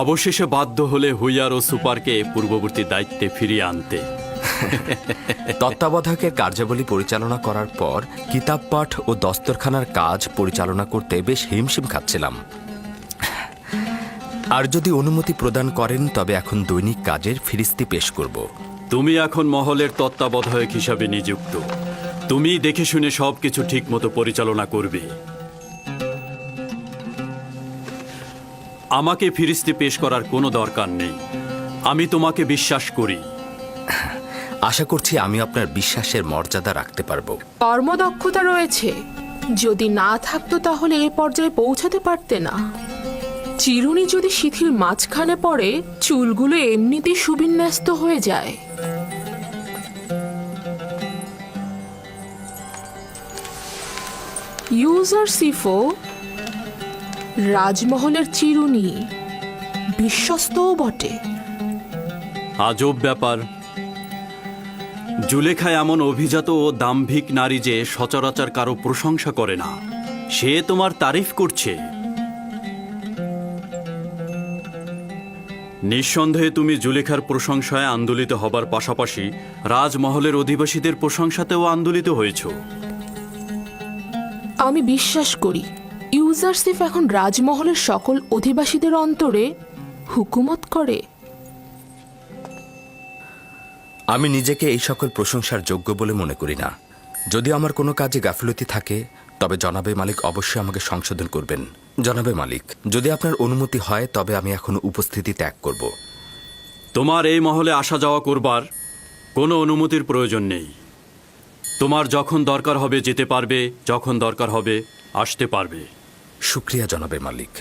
অবশেষে বাধ্য হলে হুইয়ার ও সুপারকে পূর্ববর্তী দায়িত্বে ফিরিয়ে আনতে। তত্ত্বাবধায়কের কার্যাবলী পরিচালনা করার পর কিতাব পাঠ ও দস্তরখানার কাজ পরিচালনা করতে বেশ হিমশিম খাচ্ছিলাম। আর যদি অনুমতি প্রদান করেন তবে এখন দৈনিক কাজের ফিরিস্তি পেশ করব। তুমি এখন মহলের তত্ত্বাবধায়ক হিসাবে নিযুক্ত। তুমি দেখে শুনে সবকিছু ঠিক মতো পরিচালনা করবে। আমাকে ফিরিস্তি পেশ করার কোনো দরকার নেই। আমি তোমাকে বিশ্বাস করি। আশা করছি আমি আপনার বিশ্বাসের মর্যাদা রাখতে পারবো। কর্মদক্ষতা রয়েছে, যদি না থাকতো তাহলে এ পর্যায়ে পৌঁছাতে পারতে না। চিরুনি যদি শিথিল মাঝখানে পড়ে, চুলগুলো এমনিতেই সুবিন্যস্ত হয়ে যায়। ইউজারশিফও রাজমহলের চিরুনি, বিশ্বস্তও বটে। আজব ব্যাপার। জুলেখা এমন অভিজাত ও দাম্ভিক নারী যে সচরাচর কারো প্রশংসা করে না। সে তোমার তারিফ করছে। নিঃসন্দেহে তুমি জুলেখার প্রশংসায় আন্দোলিত হবার পাশাপাশি রাজমহলের অধিবাসীদের প্রশংসাতেও আন্দোলিত হয়েছ। আমি বিশ্বাস করি ইউজারশিফ এখন রাজমহলের সকল অধিবাসীদের অন্তরে হুকুমত করে। আমি নিজেকে এই সকল প্রশংসার যোগ্য বলে মনে করি না। যদি আমার কোনো কাজে গাফিলতি থাকে তবে জনাবে মালিক অবশ্যই আমাকে সংশোধন করবেন। জনাবে মালিক, যদি আপনার অনুমতি হয় তবে আমি এখন উপস্থিতি ত্যাগ করব। তোমার এই মহলে আসা যাওয়া করবার কোনো অনুমতির প্রয়োজন নেই। তোমার যখন দরকার হবে যেতে পারবে, যখন দরকার হবে আসতে পারবে। শুক্রিয়া জনাবে মালিক।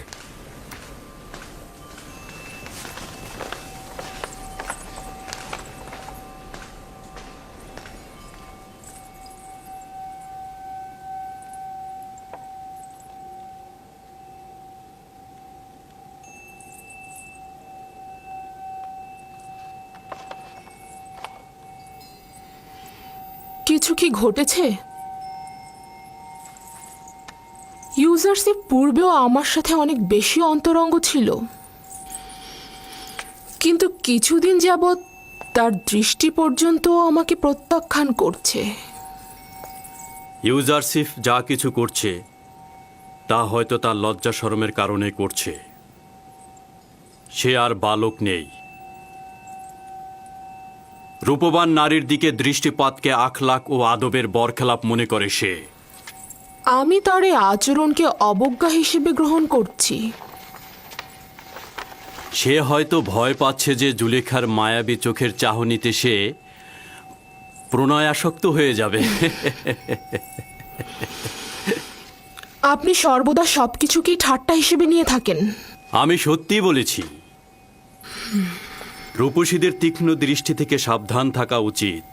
কিছু কি ঘটেছে? ইউজারশিপ পূর্বেও আমার সাথে অনেক বেশি অন্তরঙ্গ ছিল, কিন্তু কিছুদিন যাবৎ তার দৃষ্টি পর্যন্ত আমাকে প্রত্যাখ্যান করছে। ইউজারশিপ যা কিছু করছে তা হয়তো তার লজ্জা শরমের কারণে করছে। সে আর বালক নেই। রূপবান নারীর দিকে দৃষ্টিপাতকে আখলাক ও আদবের বরখেলাপ মনে করে সে। আমি তার এই আচরণকে অবজ্ঞা হিসেবে গ্রহণ করছি। সে হয়তো ভয় পাচ্ছে যে জুলেখার মায়াবী চোখের চাহনিতে সে প্রণয়াসক্ত হয়ে যাবে। আপনি সর্বদা সবকিছুকেই ঠাট্টা হিসেবে নিয়ে থাকেন। আমি সত্যিই বলেছি। রূপসীদের তীক্ষ্ণ দৃষ্টি থেকে সাবধান থাকা উচিত।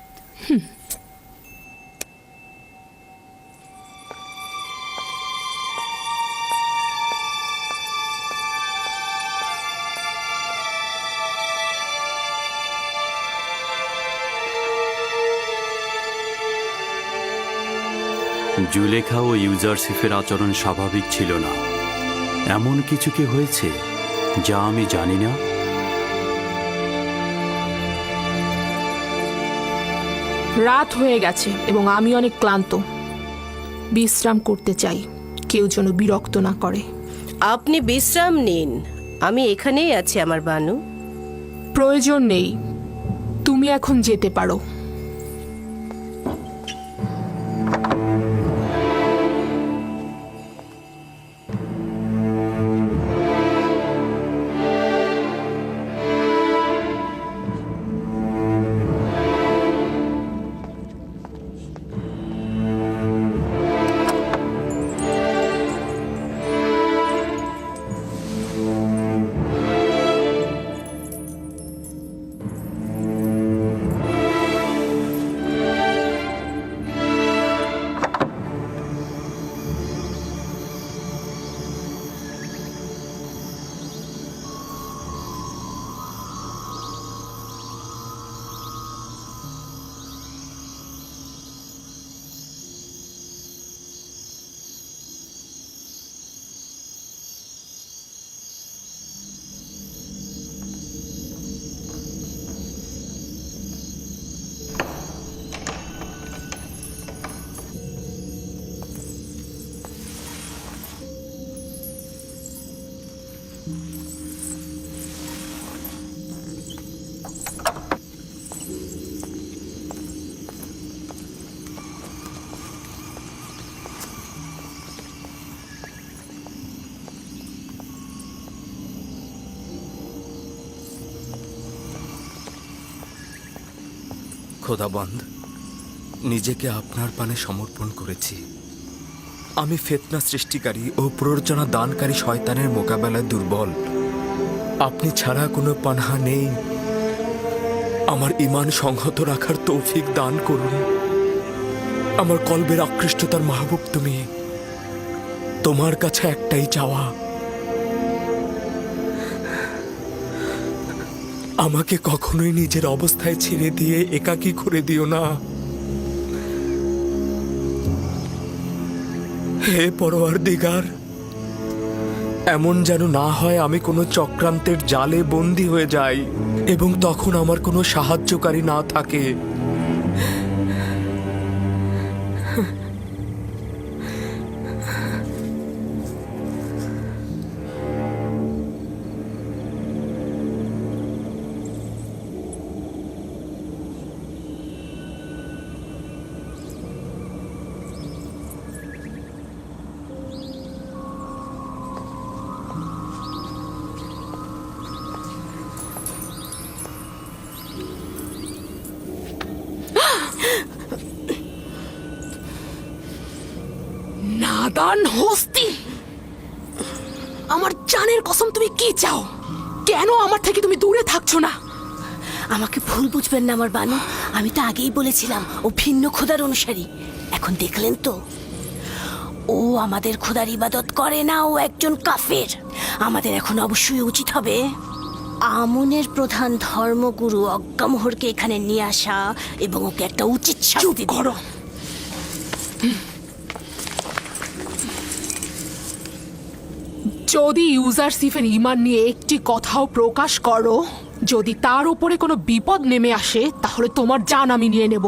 জুলেখা ও ইউজারশিফের আচরণ স্বাভাবিক ছিল না। এমন কিছু কি হয়েছে যা আমি জানি না? রাত হয়ে গেছে এবং আমি অনেক ক্লান্ত। বিশ্রাম করতে চাই, কেউ যেন বিরক্ত না করে। আপনি বিশ্রাম নিন, আমি এখানেই আছি আমার বানু। প্রয়োজন নেই, তুমি এখন যেতে পারো। খোদাবন্দ, নিজেকে আপনার পানে সমর্পণ করেছি। আমি ফিতনা সৃষ্টিকারী ও প্ররোচনা দানকারী শয়তানের মোকাবেলায় দুর্বল। আপনি ছাড়া কোনো পানাহা নেই। আমার ঈমান সংহত রাখার তৌফিক দান করুন। আমার কলবের আকৃষ্টতার মাহবুব তুমি। তোমার কাছে একটাই চাওয়া, আমাকে কখনোই নিজের অবস্থায় ছেড়ে দিয়ে একাকী করে দিও না। হে পরওয়ারদিগার, এমন যেন না হয় আমি কোনো চক্রান্তের জালে বন্দী হয়ে যাই এবং তখন আমার কোনো সাহায্যকারী না থাকে। নাদান হস্তি, আমার জানের কসম, তুমি কি চাও? কেন আমার থেকে তুমি দূরে থাকছো না? আমাকে ভুল বুঝবেন না আমার বানু, আমি তো আগেই বলেছিলাম ও ভিন্ন খোদার অনুসারী। এখন দেখলেন তো, ও আমাদের খোদার ইবাদত করে না, ও একজন কাফের। আমাদের এখন অবশ্যই উচিত হবে আমনের প্রধান ধর্মগুরু অজ্ঞামোহরকে এখানে নিয়ে আসা এবং ওকে একটা উচিত শাস্তি করো। যদি ইউজারসিফের ঈমান নিয়ে একটি কথাও প্রকাশ করো, যদি তার উপরে কোনো বিপদ নেমে আসে, তাহলে তোমার জান আমি নিয়ে নেব।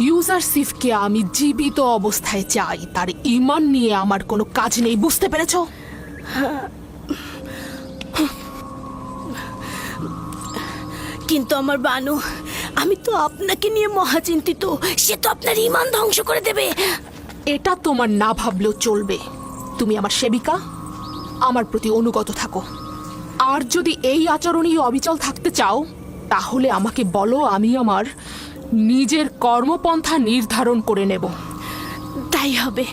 ইউজারসিফকে আমি জীবিত অবস্থায় চাই, তার ঈমান নিয়ে আমার কোনো কাজ নেই, বুঝতে পেরেছো? কিন্তু আমার বানু, আমি তো আপনাকে নিয়ে মহাচিন্তিত। সে তো আপনার ঈমান ধ্বংস করে দেবে। এটা তোমার না ভাবলেও চলবে। তুমি আমার সেবিকা, আমার প্রতি অনুগত থাকো। আর যদি এই আচরণেই অবিচল থাকতে চাও, তাহলে আমাকে বলো, আমি আমার নিজের কর্মপন্থা নির্ধারণ করে নেব। তাই হবে,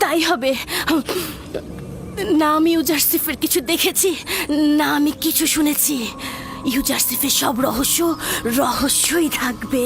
তাই হবে। না আমি ইউজারসিফের কিছু দেখেছি, না আমি কিছু শুনেছি। ইউজারসিফের সব রহস্যই থাকবে।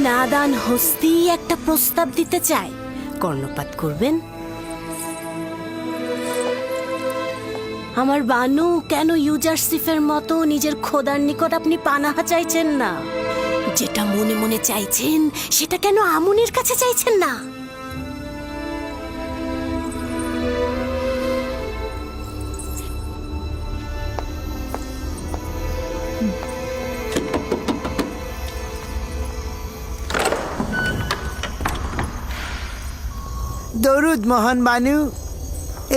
নাদান হস্তি একটা প্রস্তাব দিতে চায়, কর্ণপাত করবেন? আমার বানু, কেন ইউজারসিফের মতো নিজের খোদার নিকট আপনি পানাহা চাইছেন না? যেটা মনে মনে চাইছেন সেটা কেন আমনের কাছে চাইছেন না? দরুদ মহান বানু।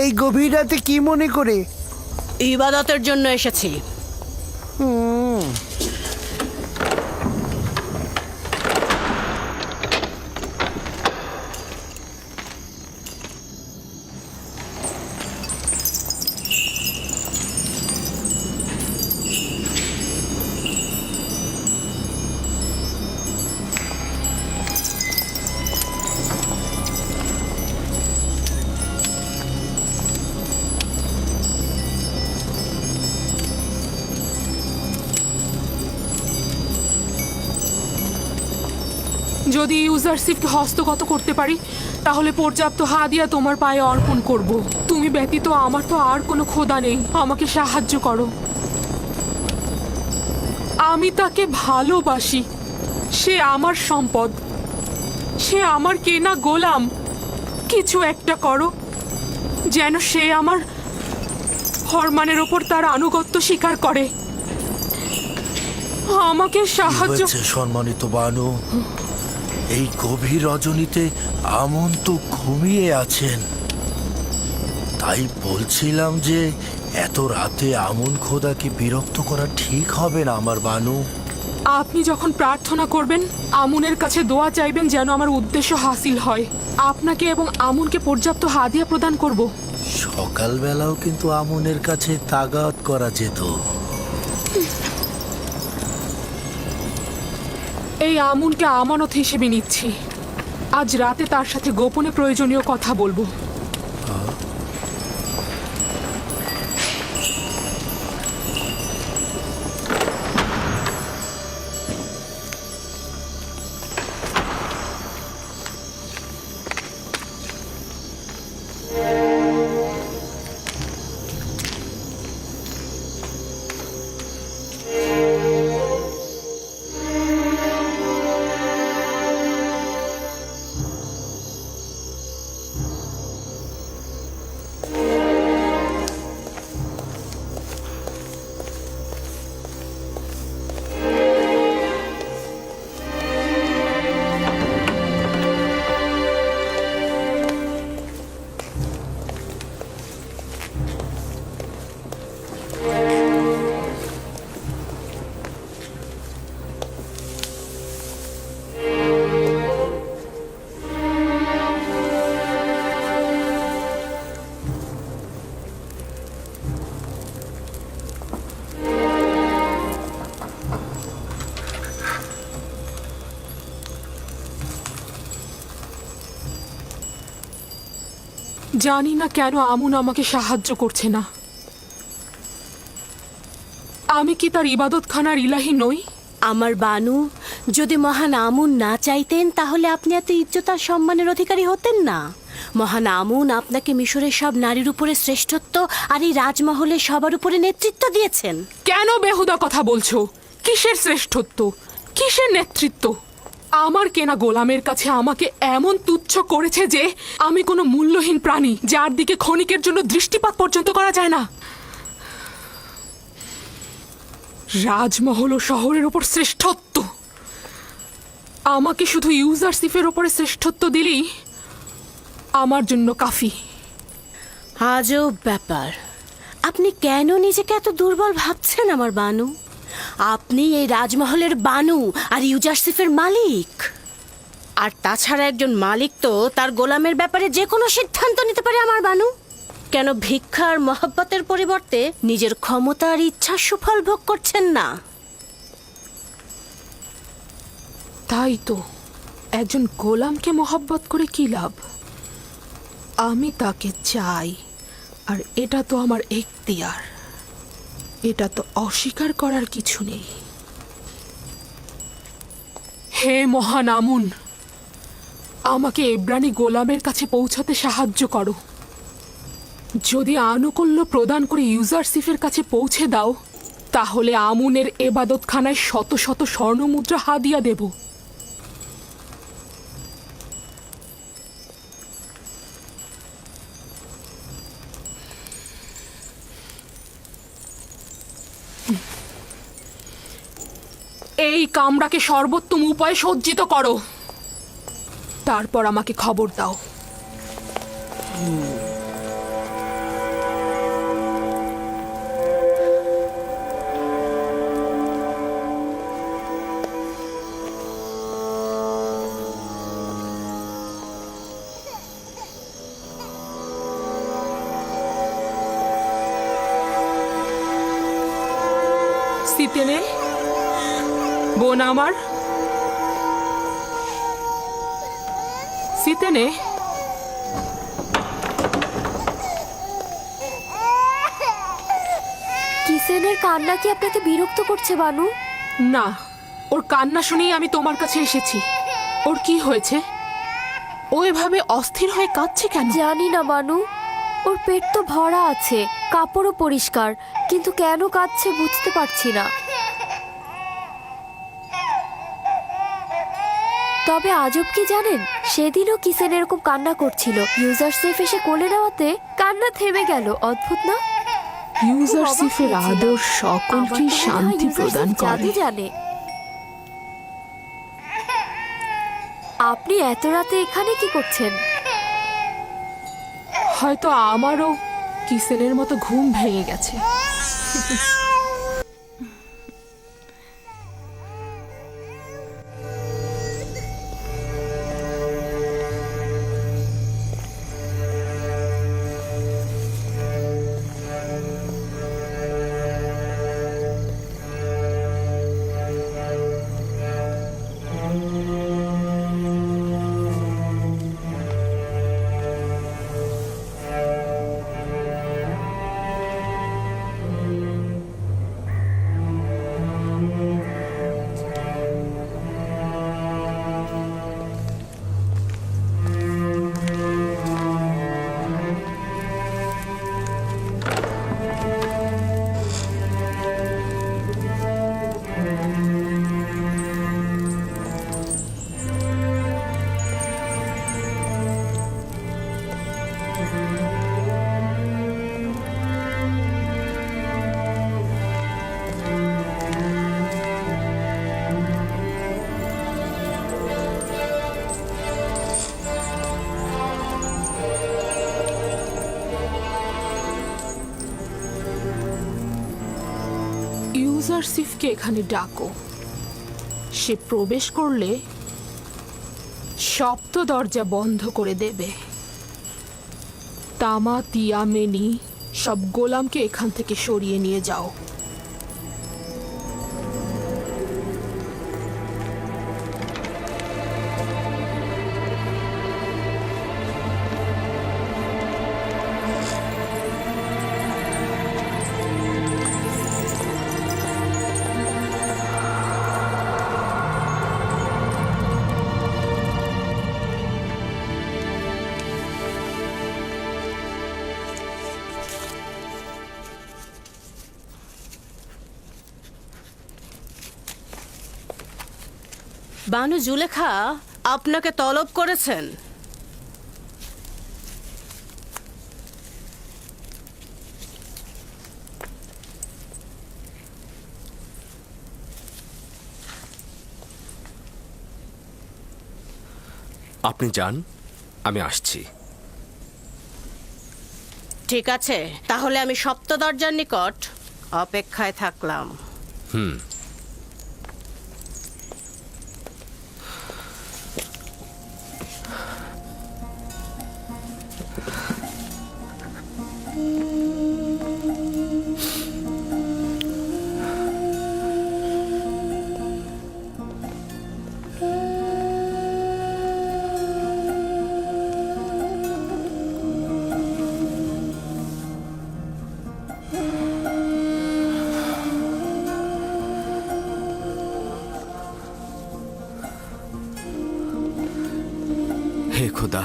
এই গভীর রাতে কি মনে করে? ইবাদতের জন্য এসেছি। যদি ইউজারশিপকে হস্তগত করতে পারি তাহলে পর্যাপ্ত হাদিয়া তোমার পায়ে অর্পণ করব। তুমি ব্যতীত আমার তো আর কোনো খোদা নেই, আমাকে সাহায্য করো। আমি তাকে ভালোবাসি, সে আমার সম্পদ, সে আমার কেনা গোলাম। কিছু একটা করো যেন সে আমার ফরমানের ওপর তার আনুগত্য স্বীকার করে। আমাকে সাহায্য। হয়েছে সম্মানিত বানু? এই গভীর রজনীতে আমন তো ঘুমিয়ে আছেন, তাই বলছিলাম যে এত রাতে আমন খোদাকে বিরক্ত করা ঠিক হবে না আমার বানু। আপনি যখন প্রার্থনা করবেন আমুনের কাছে দোয়া চাইবেন যেন আমার উদ্দেশ্য হাসিল হয়। আপনাকে এবং আমুনকে পর্যাপ্ত হাদিয়া প্রদান করব। সকালবেলাও কিন্তু আমনের কাছে তাগাত করা যেত। এই আমুনকে আমানত হিসেবে নিচ্ছি। আজ রাতে তার সাথে গোপনে প্রয়োজনীয় কথা বলবো। জানি না কেন আমুন আমাকে সাহায্য করছে না। আমি কি তার ইবাদতখানার ইলাহি নই? আমার বানু, যদি মহান আমুন না চাইতেন তাহলে আপনি এত ইজ্জত আর সম্মানের অধিকারী হতেন না। মহান আমুন আপনাকে মিশরের সব নারীর উপরে শ্রেষ্ঠত্ব আর এই রাজমহলে সবার উপরে নেতৃত্ব দিয়েছেন। কেন বেহুদা কথা বলছো? কিসের শ্রেষ্ঠত্ব, কিসের নেতৃত্ব? আমার কেনা গোলামের কাছে আমাকে এমন তুচ্ছ করেছে যে আমি কোনো মূল্যহীন প্রাণী, যার দিকে ক্ষণিকের জন্য দৃষ্টিপাত পর্যন্ত করা যায় না। রাজমহল ও শহরের ওপর শ্রেষ্ঠত্ব, আমাকে শুধু ইউজারশিপের ওপরে শ্রেষ্ঠত্ব দিলেই আমার জন্য কাফি। আজব ব্যাপার, আপনি কেন নিজেকে এত দুর্বল ভাবছেন আমার বানু? আপনি এই রাজমহলের বানু আর ইউজারশিপের মালিক। আর তাছাড়া একজন মালিক তো তার গোলামের ব্যাপারে যে কোনো সিদ্ধান্ত নিতে পারে আমার বানু। কেন ভিক্ষা আর মহব্বতের পরিবর্তে নিজের ক্ষমতা আর ইচ্ছার সুফল ভোগ করছেন না? তাই তো, একজন গোলামকে মহব্বত করে কি লাভ? আমি তাকে চাই, আর এটা তো আমার এখতিয়ার, এটা তো অস্বীকার করার কিছু নেই। হে মহান আমুন, আমাকে এব্রানি গোলামের কাছে পৌঁছাতে সাহায্য করো। যদি আনুকূল্য প্রদান করে ইউজারশিপের কাছে পৌঁছে দাও তাহলে আমুনের এবাদতখানায় শত শত স্বর্ণমুদ্রা হাদিয়া দেব। এই কামরাকে সর্বোত্তম উপায়ে সজ্জিত করো, তারপর আমাকে খবর দাও। সিতেনে, বোন আমার, সিতেনে, কিসেনের কান্না কি আপনাকে বিরক্ত করছে বানু? না, ওর কান্না শুনেই আমি তোমার কাছে এসেছি। ওর কি হয়েছে? ও এভাবে অস্থির হয়ে কাঁদছে কেন? জানি না বানু, ওর পেট তো ভরা আছে, কাপড়ও পরিষ্কার, কিন্তু কেন কাঁদছে বুঝতে পারছি না। তবে আজব কি জানেন, সেদিনও কিসেন এরকম কান্না করছিল, ইউজার সেফ এসে কোলে নেওয়াতে কান্না থেমে গেল। অদ্ভুত না? ইউজারসিফের আদর সকলকে শান্তি প্রদান করে। জাদু জানে। আপনি এত রাতে এখানে কি করছেন? হয়তো আমারও কিসেনের মতো ঘুম ভেঙে গেছে। ইউজারসিফকে এখানে ডাকো। সে প্রবেশ করলে সপ্ত দরজা বন্ধ করে দেবে। তামা, তিয়া, মেনি সব গোলামকে এখান থেকে সরিয়ে নিয়ে যাও। বানু জুলেখা আপনাকে তলব করেছেন। আপনি যান, আমি আসছি। ঠিক আছে, তাহলে আমি সপ্ত দরজার নিকট অপেক্ষায় থাকলাম। হে খোদা,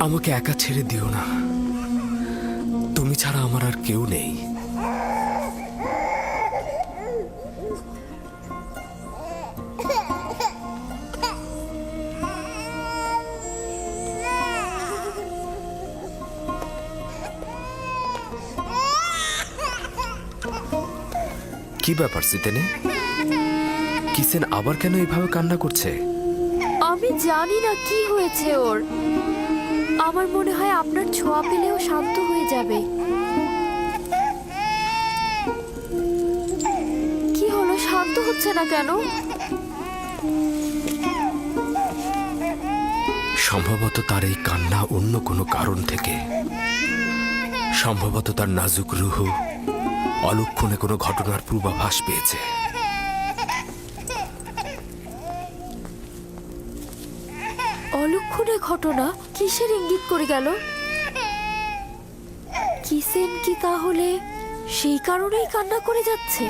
আমাকে একা ছেড়ে দিও না। তুমি ছাড়া আমার আর কেউ নেই। কি ব্যাপার সিতেনে? কিসেন আবার কেন এইভাবে কান্না করছে? আমি জানি না কি হয়েছে ওর। আমার মনে হয় আপনার ছোঁয়া পেলেও শান্ত হয়ে যাবে। কি হলো, শান্ত হচ্ছে না কেন? সম্ভবত তার এই কান্না অন্য কোনো কারণ থেকে। সম্ভবত তার নাজুক রুহ অলক্ষণে কোনো ঘটনার পূর্বাভাস পেয়েছে। অলক্ষণে ঘটনা? কিসের ইঙ্গিত করে গেল? কিসেন কি তাহলে সেই কারণেই কান্না করে যাচ্ছে?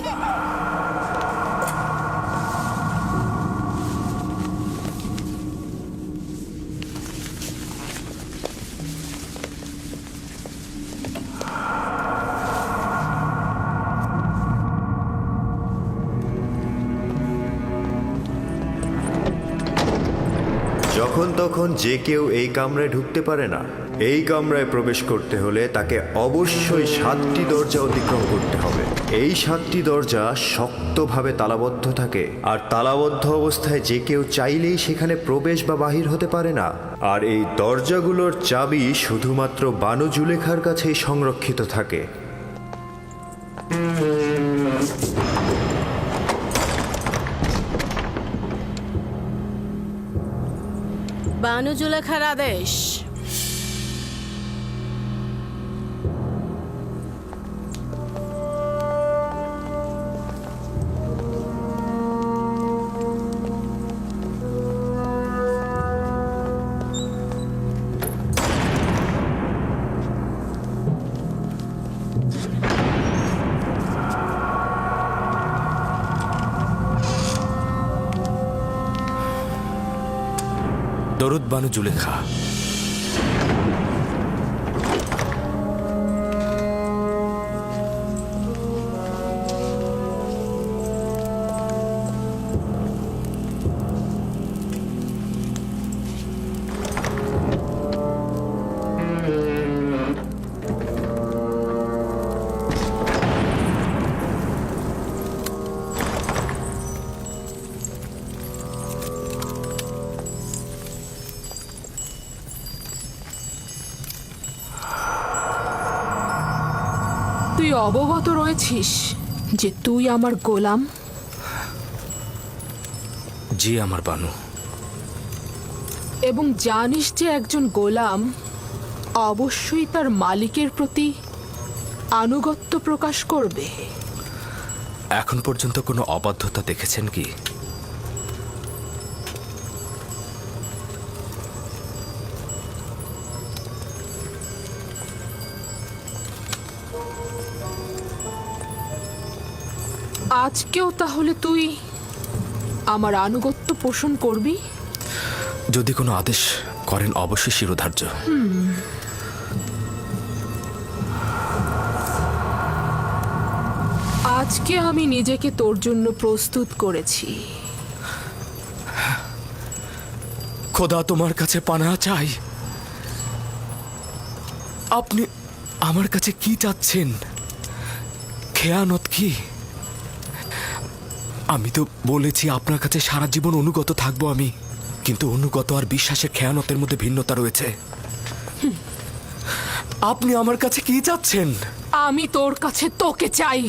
যখন তখন যে কেউ এই কামরায় ঢুকতে পারে না। এই কামরায় প্রবেশ করতে হলে তাকে অবশ্যই 7টি দরজা অতিক্রম করতে হবে। এই 7টি দরজা শক্তভাবে তালাবদ্ধ থাকে, আর তালাবদ্ধ অবস্থায় যে কেউ চাইলেই সেখানে প্রবেশ বা বাহির হতে পারে না। আর এই দরজাগুলোর চাবি শুধুমাত্র বানু জুলেখার কাছেই সংরক্ষিত থাকে। বানু জুলেখার আদেশ। দরুদ বানু জুলেখা। তুই অবগত রয়েছিস যে তুই আমার গোলাম? জি আমার বানু। এবং জানিস যে একজন গোলাম অবশ্যই তার মালিকের প্রতি আনুগত্য প্রকাশ করবে। এখন পর্যন্ত কোনো অবাধ্যতা দেখেছেন কি? আজকেও তাহলে তুই আমার আনুগত্য পোষণ করবি? যদি কোনো আদেশ করেন অবশ্যই শিরোধার্য। আজকে আমি নিজেকে তোর জন্য প্রস্তুত করেছি। খোদা তোমার কাছে পানা চাই। আপনি আমার কাছে কি চাচ্ছেন? খেয়ানত কি? আমি তো বলেছি আপনার কাছে সারা জীবন অনুগত থাকবো আমি, কিন্তু অনুগত আর বিশ্বাসের খেয়ানতের মধ্যে ভিন্নতা রয়েছে। আপনি আমার কাছে কি চাচ্ছেন? আমি তোর কাছে তোকে চাই।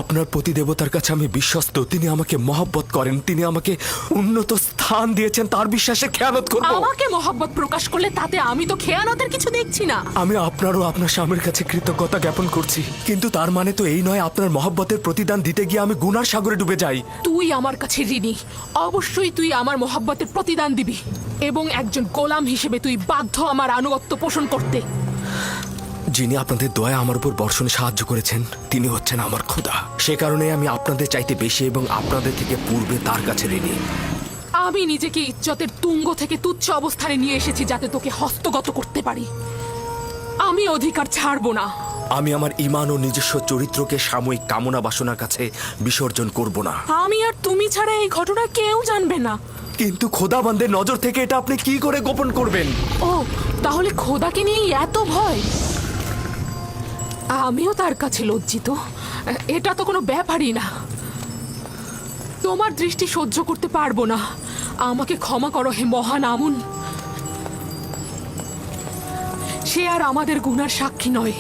আপনার প্রতিদেবতার কাছে আমি বিশ্বস্ত। তিনি আমাকে মহব্বত করেন, তিনি আমাকে উন্নত স্থান দিয়েছেন। তার বিশ্বাসে খেয়ানত করব? আমাকে মহব্বত প্রকাশ করলে তাতে আমি তো খেয়ানতের কিছু দেখছি না। আমি আপনারও আপনার স্বামীর কাছে কৃতজ্ঞতা জ্ঞাপন করছি, কিন্তু তার মানে তো এই নয় আপনার মহব্বতের প্রতিদান দিতে গিয়ে আমি গুনার সাগরে ডুবে যাই। তুই আমার কাছে ঋণী। অবশ্যই তুই আমার মহব্বতের প্রতিদান দিবি, এবং একজন গোলাম হিসেবে তুই বাধ্য আমার আনুগত্য পোষণ করতে। যিনি আপনাদের দয়া আমার উপর বর্ষণে সাহায্য করেছেন তিনি হচ্ছেন আমার খোদা। সে কারণে আমি আপনাদের চাইতে বেশি এবং আপনাদের থেকে পূর্বে তার কাছে ঋণী। আমি নিজেকে ইজ্জতের তুঙ্গ থেকে তুচ্ছ অবস্থানে নিয়ে এসেছি যাতে তোকে হস্তগত করতে পারি। আমি অধিকার ছাড়বো না। আমি আমার ঈমান ও নিজস্ব চরিত্রকে সাময়িক কামনা বাসনার কাছে বিসর্জন করব না। আমি আর তুমি ছাড়া এই ঘটনা কেউ জানবে না। কিন্তু খোদাবন্দের নজর থেকে এটা আপনি কি করে গোপন করবেন? ও, তাহলে খোদাকে নিয়ে এত ভয়? আমিও তার কাছে লজ্জিত। এটা তো কোনো ব্যাপারই না। তোমার দৃষ্টি সহ্য করতে পারবো না। আমাকে ক্ষমা করো হে মহান আমুন। সে আর আমাদের গুনার সাক্ষী নয়।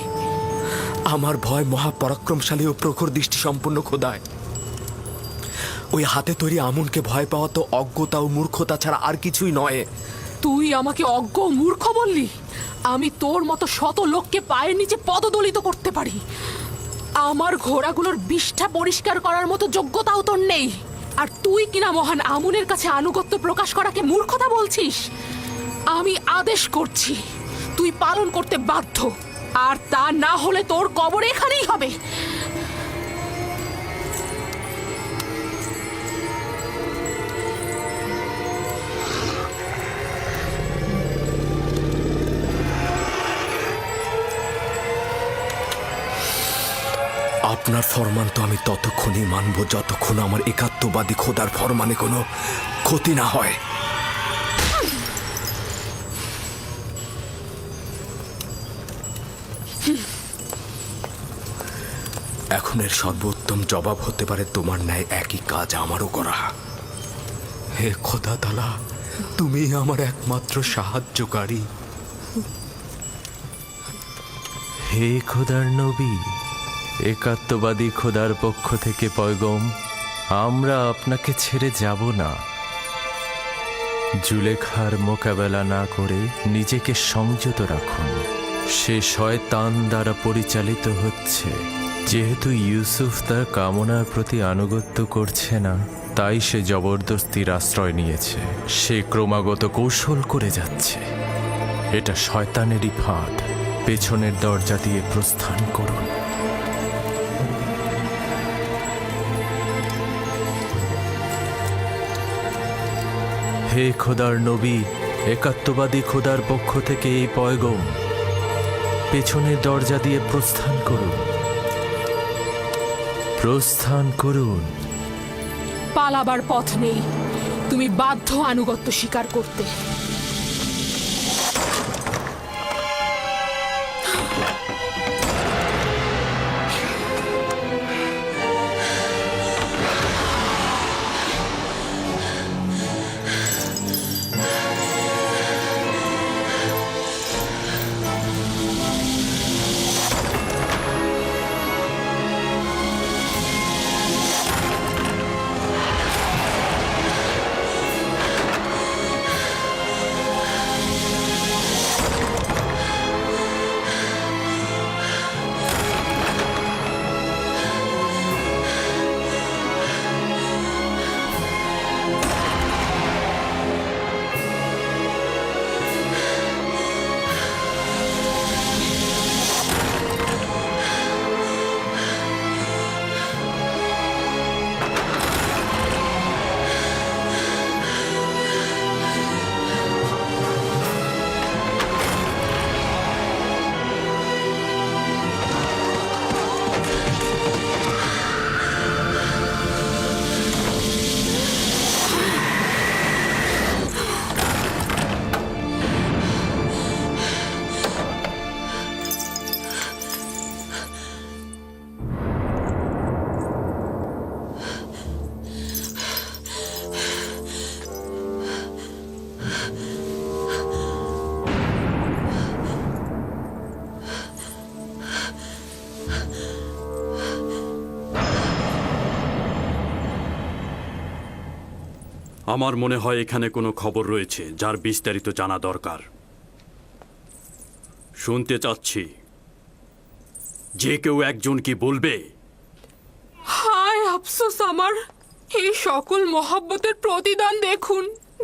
আমার ভয় মহাপরাক্রমশালী ও প্রখর দৃষ্টি সম্পন্ন খোদায়। ওই হাতে তৈরি আমুনকে ভয় পাওয়া তো অজ্ঞতা ও মূর্খতা ছাড়া আর কিছুই নয়। তুই আমাকে অজ্ঞ ও মূর্খ বললি? আমি তোর মতো শত লোককে পায়ের নিচে পদদলিত করতে পারি। আমার ঘোড়াগুলোর বিষ্ঠা পরিষ্কার করার মতো যোগ্যতাও তোর নেই, আর তুই কিনা মহান আমুনের কাছে আনুগত্য প্রকাশ করাকে মূর্খতা বলছিস? আমি আদেশ করছি, তুই পালন করতে বাধ্য, আর তা না হলে তোর কবর এখানেই হবে। আপনার ফরমান তো আমি ততক্ষণই মানব যতক্ষণ আমার একাত্মবাদী খোদার ফরমানে কোনো ক্ষতি না হয়। এখন এর সর্বোত্তম জবাব হতে পারে তোমার ন্যায় একই কাজ আমারও করা। হে খোদা তাআলা, তুমি আমার একমাত্র সাহায্যকারী। হে খোদার নবী, একাত্মবাদী খোদার পক্ষ থেকে পয়গম, আমরা আপনাকে ছেড়ে যাব না। জুলেখার মোকাবেলা না করে নিজেকে সংযত রাখুন। সে শয়তান দ্বারা পরিচালিত হচ্ছে। যেহেতু ইউসুফ তার কামনার প্রতি আনুগত্য করছে না, তাই সে জবরদস্তির আশ্রয় নিয়েছে। সে ক্রমাগত কৌশল করে যাচ্ছে। এটা শয়তানেরই ফাঁদ। পেছনের দরজা দিয়ে প্রস্থান করুন। হে খোদার নবী, একাত্মবাদী খোদার পক্ষ থেকে এই পয়গম, পেছনের দরজা দিয়ে প্রস্থান করুন। প্রস্থান করুন। পালাবার পথ নেই, তুমি বাধ্য আনুগত্য স্বীকার করতে। আমার মনে হয় এখানে কোনো খবর রয়েছে যার বিস্তারিত জানা দরকার। শুনতে চাচ্ছি, যে কেউ একজন কি বলবে? হায় আফসোস আমার, এই সকল মহব্বতের প্রতিদান দেখুন।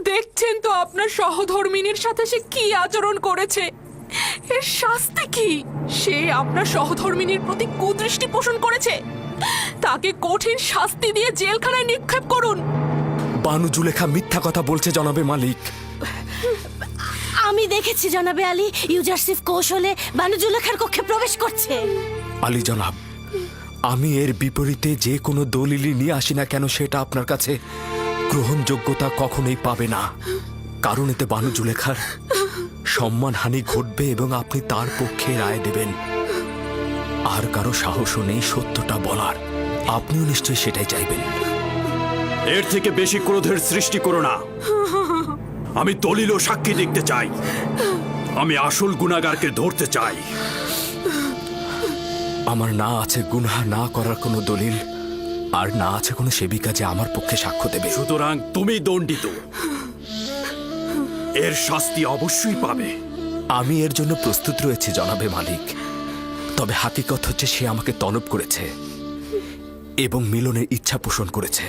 দেখছেন তো আপনার সহধর্মিনীর সাথে সে কি আচরণ করেছে। এর শাস্তি কি? সে আপনার সহধর্মিনীর প্রতি কুদৃষ্টি পোষণ করেছে। তাকে কঠিন শাস্তি দিয়ে জেলখানায় নিক্ষেপ করুন। বানু জুলেখা মিথ্যা কথা বলছে জনাবে মালিক। আমি দেখেছি জনাবে আলী, ইউজারসিফ কৌশলে বানু জুলেখার কক্ষে প্রবেশ করছে। আলী জনাব, আমি এর বিপরীতে যে কোনো দলিলই নিয়ে আসি না কেন, সেটা আপনার কাছে গ্রহণযোগ্যতা কখনোই পাবে না। কারণ এতে বানু জুলেখার সম্মানহানি ঘটবে এবং আপনি তার পক্ষে রায় দেবেন। আর কারো সাহসও নেই সত্যটা বলার। আপনিও নিশ্চয়ই সেটাই চাইবেন। এর থেকে বেশি ক্রোধের সৃষ্টি করো না। আমি দলিল ও সাক্ষী দেখতে চাই। আমি আসল গুনাহগারকে ধরতে চাই। আমার না আছে গুনাহ না করার কোনো দলিল, আর না আছে কোনো সেবিকা যে আমার পক্ষে সাক্ষ্য দেবে। সুতরাং তুমি দণ্ডিত। এর শাস্তি অবশ্যই পাবে। আমি এর জন্য প্রস্তুত রয়েছি জনাবে মালিক। তবে হাকিকত হচ্ছে সে আমাকে তলব করেছে এবং মিলনের ইচ্ছা পোষণ করেছে।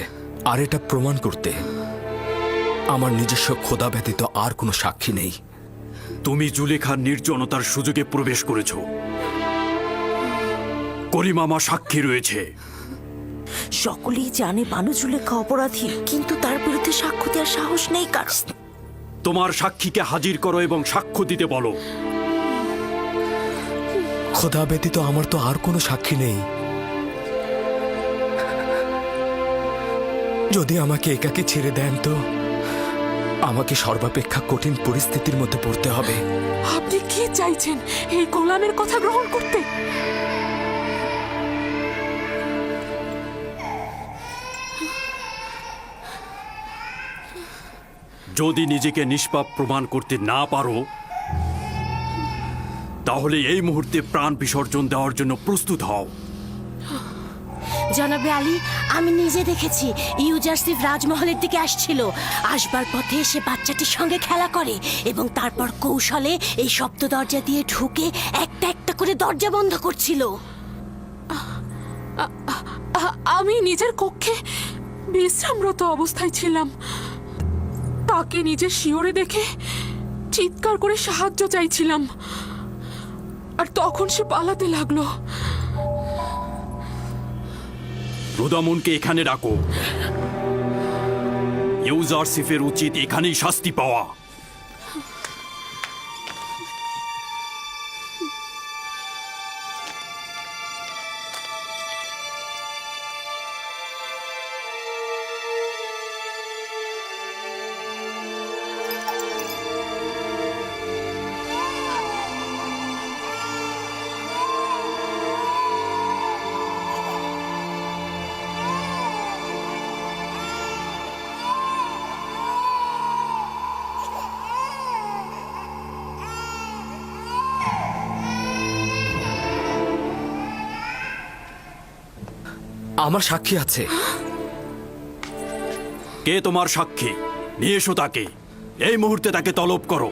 আর এটা প্রমাণ করতে আমার নিজস্ব খোদা ব্যতীত আর কোনো সাক্ষী নেই। তুমি জুলেখার নির্জনতার সুযোগে প্রবেশ করেছ। করিমামা সাক্ষী রয়েছে। সকলেই জানে বানু জুলেখা অপরাধী, কিন্তু তার বিরুদ্ধে সাক্ষ্য দেওয়ার সাহস নেই কার। তোমার সাক্ষীকে হাজির করো এবং সাক্ষ্য দিতে বলো। খোদা ব্যতীত আমার তো আর কোনো সাক্ষী নেই। যদি আমাকে একাকে ছেড়ে দেন তো আমাকে সর্বাপেক্ষা কঠিন পরিস্থিতির মধ্যে পড়তে হবে। আপনি কি চাইছেন এই গোলামের কথা গ্রহণ করতে? যদি নিজেকে নিষ্পাপ প্রমাণ করতে না পারো তাহলে এই মুহূর্তে প্রাণ বিসর্জন দেওয়ার জন্য প্রস্তুত হও। জনাবে আলী, আমি নিজে দেখেছি ইউজারসিফ রাজমহলের দিকে আসছিল। আসবার পথে সে বাচ্চাটির সঙ্গে খেলা করে এবং তারপর কৌশলে এই সপ্ত দরজা দিয়ে ঢুকে একটা একটা করে দরজা বন্ধ করছিল। আমি নিজের কক্ষে বিশ্রামরত অবস্থায় ছিলাম। তাকে নিজের শিয়রে দেখে চিৎকার করে সাহায্য চাইছিলাম, আর তখন সে পালাতে লাগলো। রুদামনকে এখানে ডাকো। ইউজারসিফের উচিত এখানেই শাস্তি পাওয়া। আমার সাক্ষী আছে। কে তোমার সাক্ষী? নিয়ে এসো তাকে। এই মুহূর্তে তাকে তলব করো।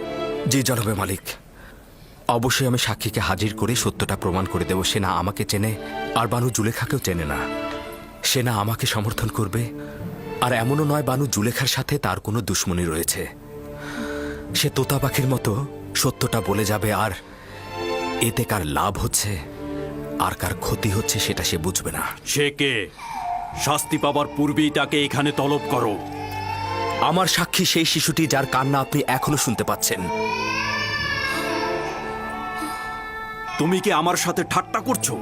জি জনাবে মালিক, অবশ্যই আমি সাক্ষীকে হাজির করে সত্যটা প্রমাণ করে দেব। সে না আমাকে চেনে, আর বানু জুলেখাকেও চেনে না। সে না আমাকে সমর্থন করবে, আর এমনও নয় বানু জুলেখার সাথে তার কোনো দুশ্মনী রয়েছে। সে তোতা পাখির মতো সত্যটা বলে যাবে, আর এতে কার লাভ হচ্ছে আর কার ক্ষতি হচ্ছে সেটা সে বুঝবে না। সে কে? শাস্তি পাবার পূর্বেই তাকে এখানে তলব করো। আমার সাক্ষী সেই শিশুটি যার কান্না আপনি এখনো শুনতে পাচ্ছেন। তুমি কি আমার সাথে ঠাট্টা করছো?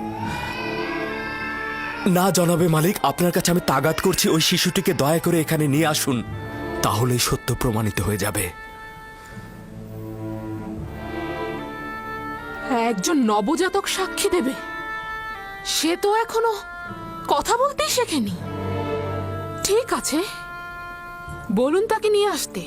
না জনাবে মালিক, আপনার কাছে আমি তাগাদ করছি, ওই শিশুটিকে দয়া করে এখানে নিয়ে আসুন, তাহলেই সত্য প্রমাণিত হয়ে যাবে। একজন নবজাতক সাক্ষী দেবে? সে তো এখনো কথা বলতেই শেখেনি। ঠিক আছে, বলুন তাকে নিয়ে আসতে।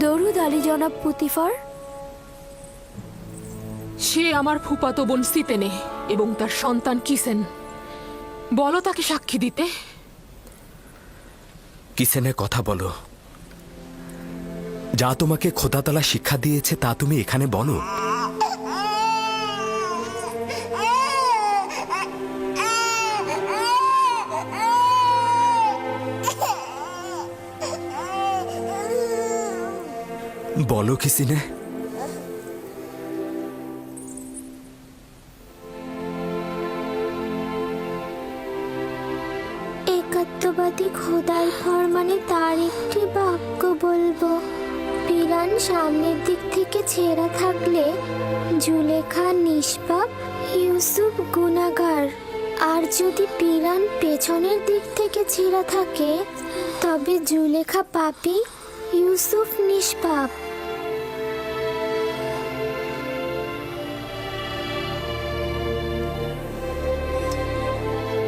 দরুদ আলী জনাব পুতিফার। সে আমার ফুফাতো বোন সিতেনে এবং তার সন্তান কিসেন। বলো তাকে সাক্ষী দিতে। কিসেনে কথা বলো। যা তোমাকে খোদাতালা শিক্ষা দিয়েছে তা তুমি এখানে বলো। বলো কিসিনে। একাত্মবাদী খোদার ফরমানে তার একটি বাক্য বলবো। পিরান সামনের দিক থেকে ছেঁড়া থাকলে জুলেখা নিষ্পাপ, ইউসুফ গুনাহগার। আর যদি পিরান পেছনের দিক থেকে ছেঁড়া থাকে তবে জুলেখা পাপী, ইউসুফ নিষ্পাপ।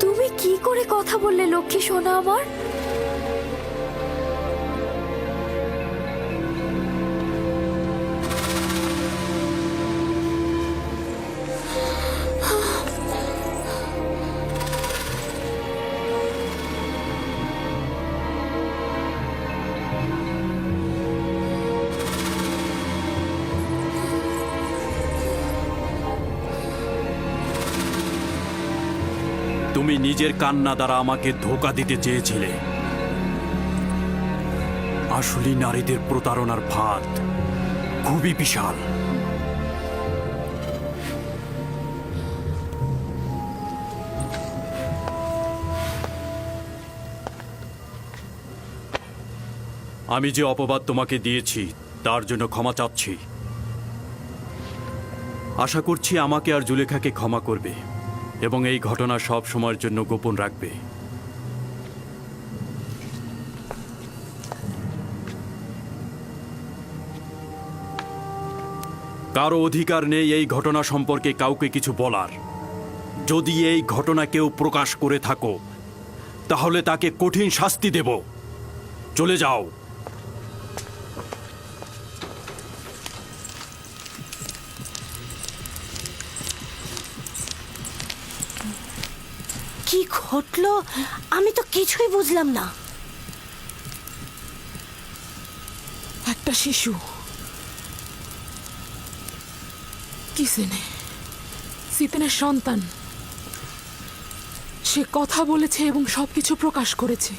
তুমি কি করে কথা বললে লক্ষ্মী সোনা আমার? তুমি নিজের কান্না দ্বারা আমাকে ধোঁকা দিতে চেয়েছিলে। আসলে নারীদের প্রতারণার ফাঁদ খুবই বিশাল। আমি যে অপবাদ তোমাকে দিয়েছি তার জন্য ক্ষমা চাচ্ছি। আশা করছি আমাকে আর জুলেখাকে ক্ষমা করবে এবং এই ঘটনা সব সময়ের জন্য গোপন রাখবে। কারো অধিকার নেই এই ঘটনা সম্পর্কে কাউকে কিছু বলার। যদি এই ঘটনা কেউ প্রকাশ করে থাকো তাহলে তাকে কঠিন শাস্তি দেব। চলে যাও। কি ঘটলো আমি তো কিছুই বুঝলাম না। একটা শিশু সিতেনের সন্তান, সে কথা বলেছে এবং সবকিছু প্রকাশ করেছে।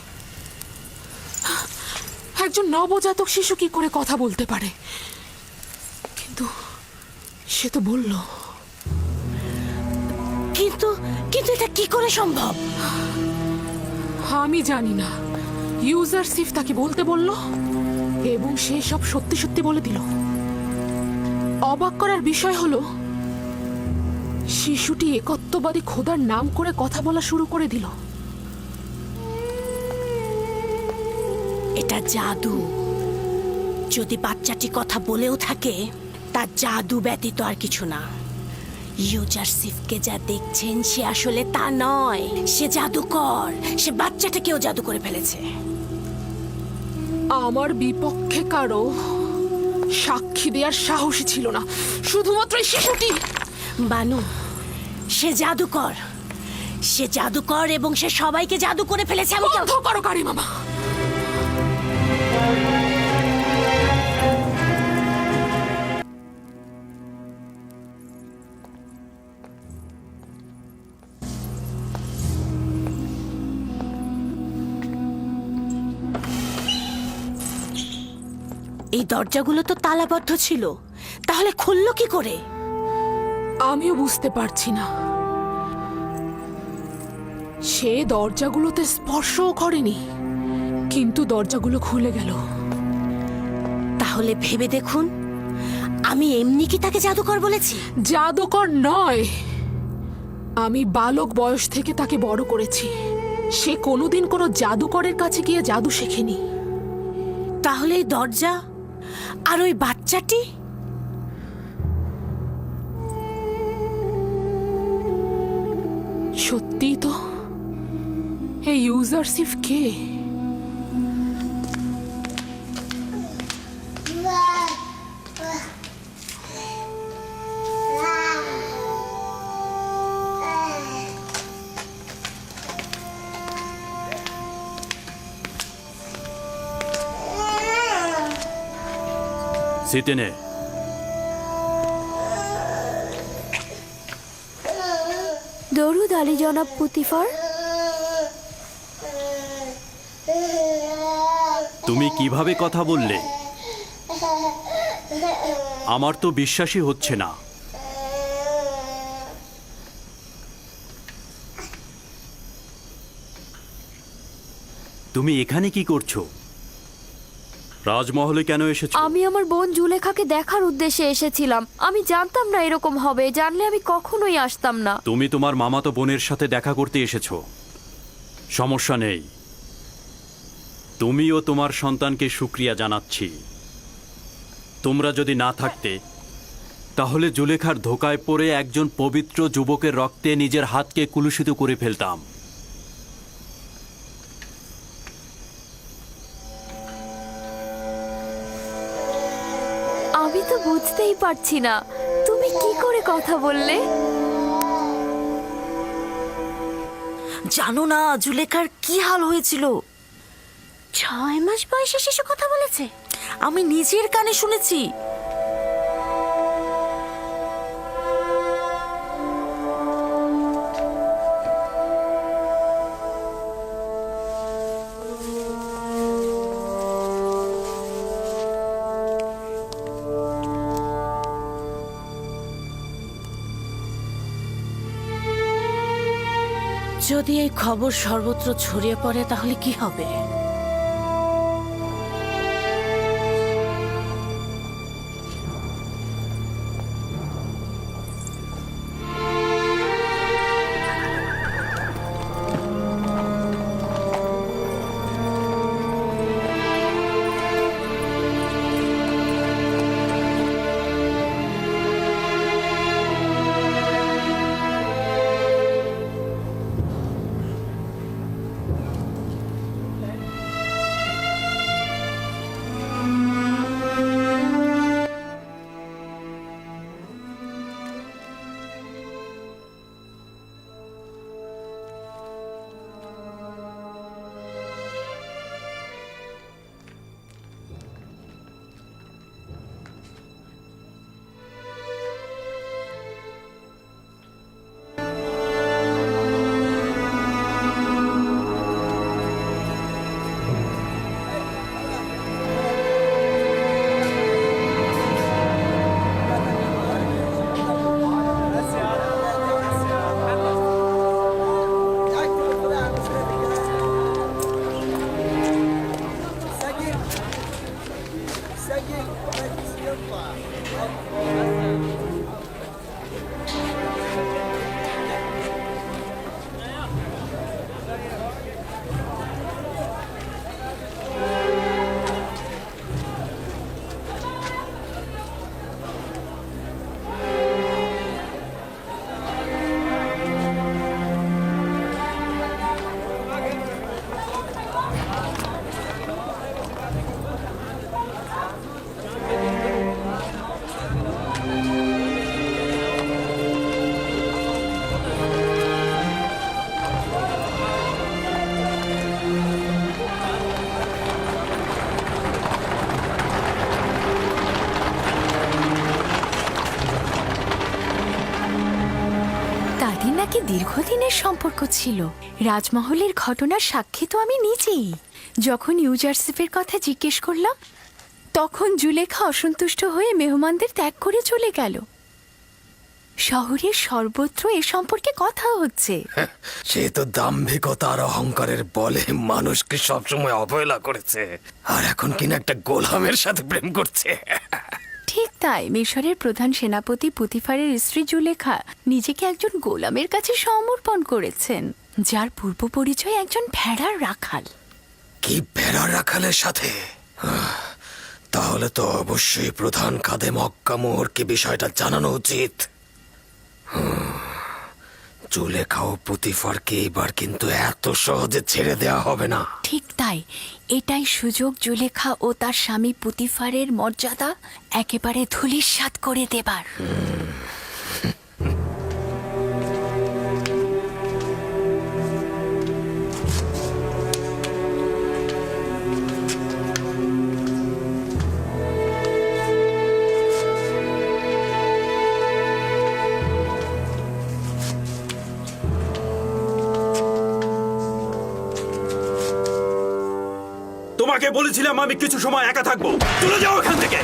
একজন নবজাতক শিশু কি করে কথা বলতে পারে? কিন্তু সে তো বলল। কিন্তু কিন্তু এটা কি করে সম্ভব? আমি জানি না। ইউজারসিফ তাকে বলতে বলল এবং সে সব সত্যি সত্যি বলে দিল। অবাক করার বিষয় হলো শিশুটি একত্ববাদী খোদার নাম করে কথা বলা শুরু করে দিল। এটা জাদু। যদি বাচ্চাটি কথা বলেও থাকে তার জাদু ব্যতীত আর কিছু না। ইউজারসিফকে যা দেখছেন সে আসলে তা নয়, সে জাদুকর। সে বাচ্চাটাকেও জাদু করে ফেলেছে। আমার বিপক্ষে কারো সাক্ষী দেওয়ার সাহসী ছিল না, শুধুমাত্র এই শিশুটি। বানু, সে জাদুকর। সে জাদুকর এবং সে সবাইকে জাদু করে ফেলেছে। আমি বন্ধ করো কারি মামা। এই দরজাগুলো তো তালাবদ্ধ ছিল, তাহলে খুললো কি করে? আমিও বুঝতে পারছি না। সে দরজাগুলোতে স্পর্শও করেনি, কিন্তু দরজাগুলো খুলে গেল। তাহলে ভেবে দেখুন, আমি এমনি কি তাকে জাদুকর বলেছি? জাদুকর নয়, আমি বালক বয়স থেকে তাকে বড় করেছি। সে কোনোদিন কোনো জাদুকরের কাছে গিয়ে জাদু শেখেনি। তাহলে এই দরজা আর ওই বাচ্চাটি? সত্যি তো। এই ইউজারসিফ কে? সিতেনে, দরুদ আলী জনাব পুতিফার। তুমি কিভাবে কথা বললে? আমার তো বিশ্বাসই হচ্ছে না। তুমি এখানে কি করছো? রাজমহলে কেন এসেছো? আমি আমার বোন জুলেখাকে দেখার উদ্দেশ্যে এসেছিলাম। আমি জানতাম না এরকম হবে, জানলে আমি কখনোই আসতাম না। তুমি তোমার মামাতো বোনের সাথে দেখা করতে এসেছো, সমস্যা নেই। তুমি ও তোমার সন্তানকে শুকরিয়া জানাচ্ছি। তোমরা যদি না থাকতে তাহলে জুলেখার ধোকায় পড়ে একজন পবিত্র যুবকের রক্তে নিজের হাতকে কুলুষিত করে ফেলতাম। আমি তো বুঝতেই পারছি না তুমি কি করে কথা বললে। জানো না জুলেখার কি হাল হয়েছিল? 6 মাস বয়সে শিশু কথা বলেছে, আমি নিজের কানে শুনেছি। যদি এই খবর সর্বত্র ছড়িয়ে পড়ে তাহলে কি হবে? তাদের নাকি দীর্ঘদিনের সম্পর্ক ছিল। রাজমহলের ঘটনার সাক্ষী তো আমি নিজেই। যখন ইউজারসিফের কথা জিজ্ঞেস করলাম তখন জুলেখা অসন্তুষ্ট হয়ে মেহমানদের ত্যাগ করে চলে গেল। শহরের সর্বত্র এ সম্পর্কে কথা হচ্ছে। সে তো দাম্ভিকতা আর অহংকারের বলে মানুষকে সবসময় অবহেলা করেছে, আর এখন কিনা একটা গোলামের সাথে প্রেম করছে। ঠিক তাই মিশরের প্রধান সেনাপতি পুতিফারের স্ত্রী জুলেখা নিজেকে একজন গোলামের কাছে সমর্পণ করেছেন, যার পূর্ব পরিচয় একজন ভেড়ার রাখাল। কি ভেড়ার রাখালের সাথে? তাহলে তো অবশ্যই প্রধান খাদেম মক্কা মোহরকে বিষয়টা জানানো উচিত। জুলেখা ও পুতিফারকে এবার কিন্তু এত সহজে ছেড়ে দেওয়া হবে না। ঠিক তাই, এটাই সুযোগ জুলেখা ও তার স্বামী পুতিফারের মর্যাদা একেবারে ধূলিসাৎ করে দেবার। তোমাকে বলেছিলাম আমি কিছু সময় একা থাকবো, চলে যাও এখান থেকে।